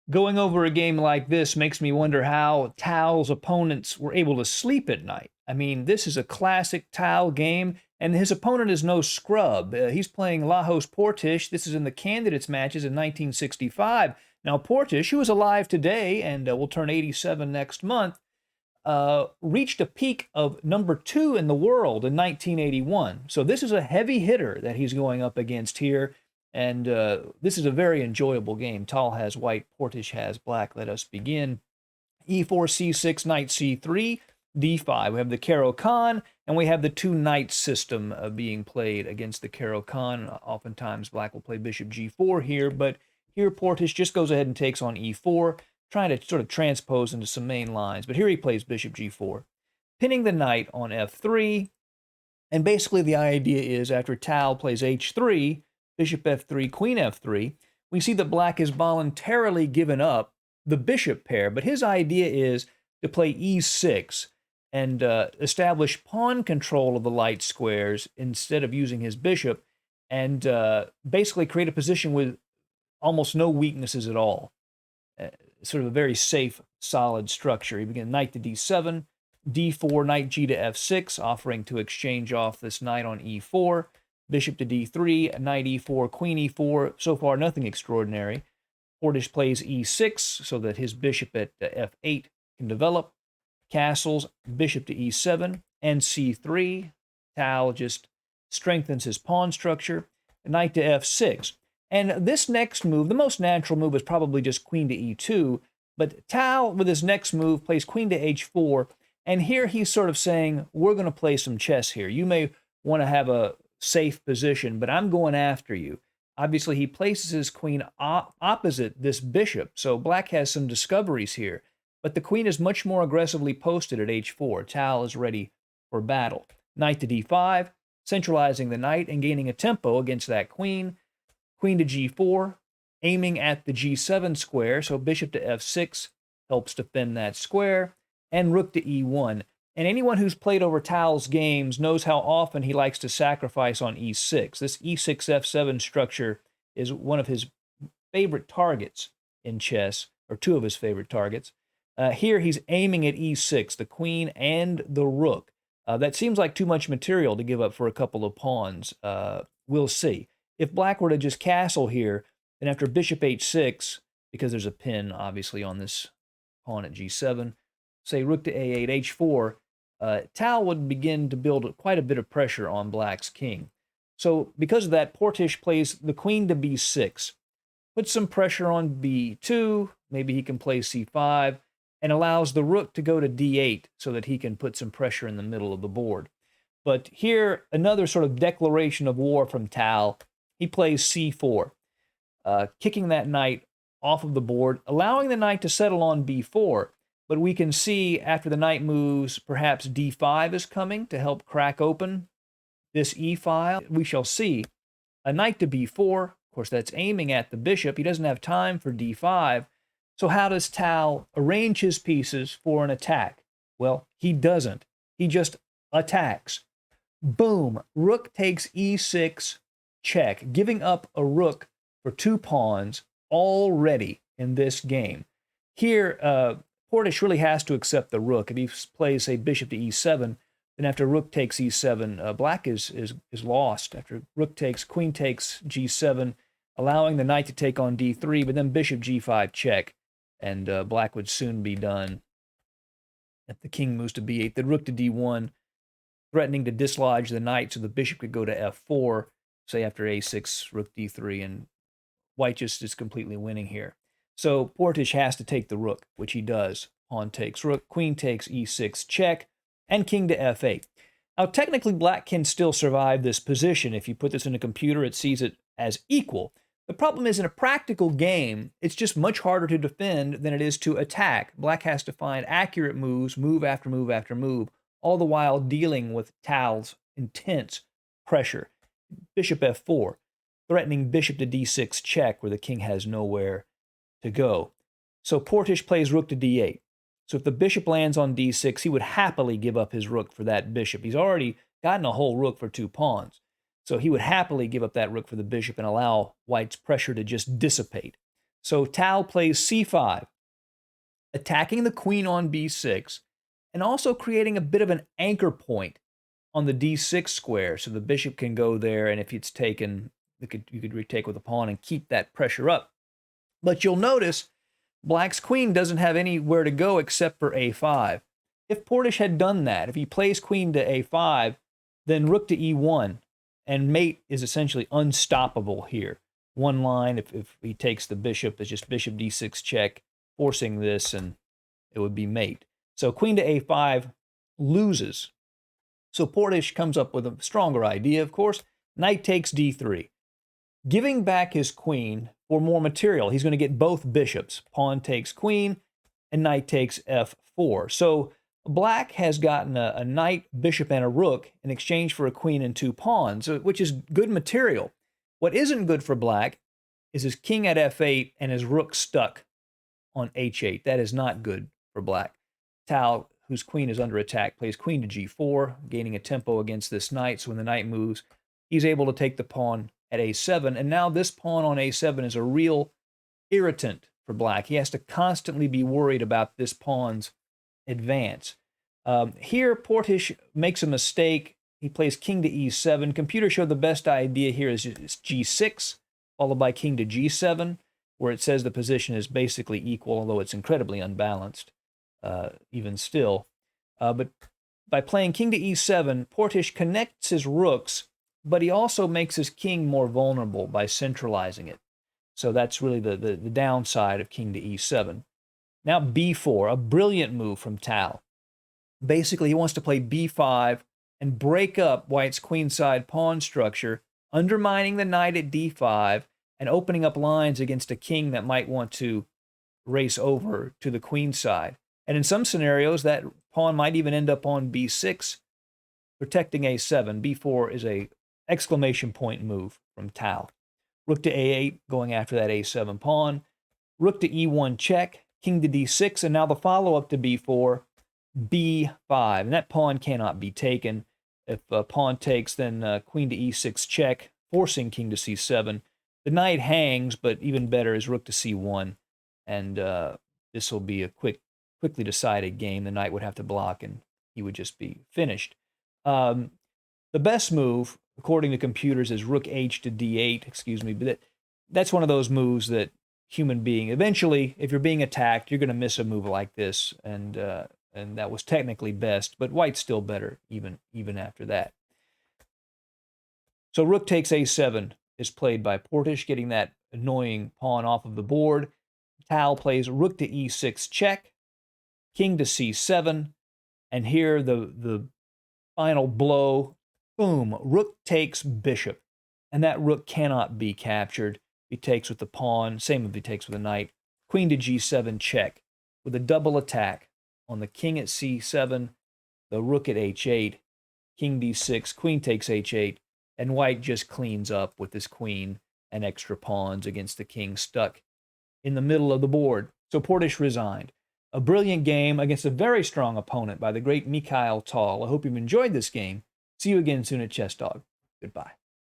Going over a game like this makes me wonder how Tal's opponents were able to sleep at night. I mean, this is a classic Tal game, and his opponent is no scrub. He's playing Lajos Portisch. This is in the candidates matches in 1965. Now, Portisch, who is alive today and will turn 87 next month, reached a peak of #2 in the world in 1981. So this is a heavy hitter that he's going up against here. And this is a very enjoyable game. Tal has white, Portisch has black. Let us begin. E4, C6, knight C3, D5. We have the Caro-Kann, and we have the two knight system being played against the Caro-Kann. Oftentimes, black will play bishop G4 here, but here Portisch just goes ahead and takes on E4, trying to sort of transpose into some main lines. But here he plays bishop G4, pinning the knight on F3. And basically the idea is after Tal plays H3, bishop F3, queen F3, we see that black has voluntarily given up the bishop pair, but his idea is to play E6 and establish pawn control of the light squares instead of using his bishop, and basically create a position with almost no weaknesses at all. Sort of a very safe, solid structure. He begins knight to D7, D4, knight G to F6, offering to exchange off this knight on E4, bishop to D3, knight E4, queen E4. So far, nothing extraordinary. Portisch plays E6 so that his bishop at F8 can develop. Castles, bishop to E7 and C3. Tal just strengthens his pawn structure. Knight to F6. And this next move, the most natural move is probably just queen to E2, but Tal, with his next move, plays queen to H4, and here he's sort of saying, we're going to play some chess here. You may want to have a safe position, but I'm going after you. Obviously, he places his queen opposite this bishop, so black has some discoveries here, but the queen is much more aggressively posted at H4. Tal is ready for battle. Knight to D5, centralizing the knight and gaining a tempo against that queen. Queen to G4, aiming at the G7 square, so bishop to F6 helps defend that square, and rook to E1. And anyone who's played over Tal's games knows how often he likes to sacrifice on E6. This E6 F7 structure is one of his favorite targets in chess, or two of his favorite targets. Here he's aiming at E6, the queen and the rook. That seems like too much material to give up for a couple of pawns. We'll see. If black were to just castle here, then after bishop H6, because there's a pin, obviously, on this pawn at G7, say rook to A8, H4, Tal would begin to build quite a bit of pressure on black's king. So because of that, Portisch plays the queen to B6, puts some pressure on B2, maybe he can play C5, and allows the rook to go to D8 so that he can put some pressure in the middle of the board. But here, another sort of declaration of war from Tal. He plays C4, kicking that knight off of the board, allowing the knight to settle on B4. But we can see after the knight moves, perhaps D5 is coming to help crack open this E file. We shall see. A knight to B4, of course, that's aiming at the bishop. He doesn't have time for D5. So how does Tal arrange his pieces for an attack? Well, he doesn't. He just attacks. Boom, rook takes E6, check, giving up a rook for 2 pawns already in this game. Here, Portisch really has to accept the rook. If he plays, say, bishop to E7, then after rook takes E7, black is lost. After rook takes, queen takes G7, allowing the knight to take on D3, but then bishop G5 check, and black would soon be done. If the king moves to B8, then rook to D1, threatening to dislodge the knight so the bishop could go to F4, say after A6, rook D3, and white just is completely winning here. So Portisch has to take the rook, which he does. Pawn takes rook, queen takes E6, check, and king to F8. Now, technically, black can still survive this position. If you put this in a computer, it sees it as equal. The problem is, in a practical game, it's just much harder to defend than it is to attack. Black has to find accurate moves, move after move after move, all the while dealing with Tal's intense pressure. Bishop F4, threatening bishop to D6 check, where the king has nowhere to go. So Portisch plays rook to D8. So if the bishop lands on D6, he would happily give up his rook for that bishop. He's already gotten a whole rook for 2 pawns. So he would happily give up that rook for the bishop and allow white's pressure to just dissipate. So Tal plays c5, attacking the queen on b6, and also creating a bit of an anchor point on the d6 square, so the bishop can go there, and if it's taken, you could retake with a pawn and keep that pressure up. But you'll notice Black's queen doesn't have anywhere to go except for a5. If Portisch had done that, if he plays queen to a5, then rook to e1, and mate is essentially unstoppable here. One line, if he takes the bishop, it's just bishop d6 check, forcing this, and it would be mate. So queen to a5 loses. So Portisch comes up with a stronger idea, of course. Knight takes d3, giving back his queen for more material. He's going to get both bishops. Pawn takes queen, and knight takes f4. So Black has gotten a knight, bishop, and a rook in exchange for a queen and 2 pawns, which is good material. What isn't good for Black is his king at f8 and his rook stuck on h8. That is not good for Black. Tal, whose queen is under attack, plays queen to g4, gaining a tempo against this knight. So when the knight moves, he's able to take the pawn at a7. And now this pawn on a7 is a real irritant for Black. He has to constantly be worried about this pawn's advance. Here, Portisch makes a mistake. He plays king to e7. Computer showed the best idea here is g6, followed by king to g7, where it says the position is basically equal, although it's incredibly unbalanced, even still. But by playing king to e7, Portisch connects his rooks, but he also makes his king more vulnerable by centralizing it. So that's really the downside of king to e7. Now b4, a brilliant move from Tal. Basically, he wants to play b5 and break up White's queenside pawn structure, undermining the knight at d5 and opening up lines against a king that might want to race over to the queen side. And in some scenarios, that pawn might even end up on b6, protecting a7. b4 is a exclamation point move from Tal. Rook to a8, going after that a7 pawn. Rook to e1 check, king to d6, and now the follow-up to b4, b5. And that pawn cannot be taken. If a pawn takes, then queen to e6 check, forcing king to c7. The knight hangs, but even better is rook to c1. And this will be a quickly decided game. The knight would have to block, and he would just be finished. The best move, according to computers, is rook h to d8, but that's one of those moves that human being, eventually, if you're being attacked, you're going to miss a move like this, and that was technically best, but White's still better even after that. So rook takes a7 is played by Portisch, getting that annoying pawn off of the board. Tal plays rook to e6 check, king to c7, and here the final blow, boom, rook takes bishop, and that rook cannot be captured. He takes with the pawn, same if he takes with the knight. Queen to g7 check with a double attack on the king at c7, the rook at h8, king d6, queen takes h8, and White just cleans up with his queen and extra pawns against the king stuck in the middle of the board. So Portisch resigned. A brilliant game against a very strong opponent by the great Mikhail Tal. I hope you've enjoyed this game. See you again soon at Chess Dog. Goodbye.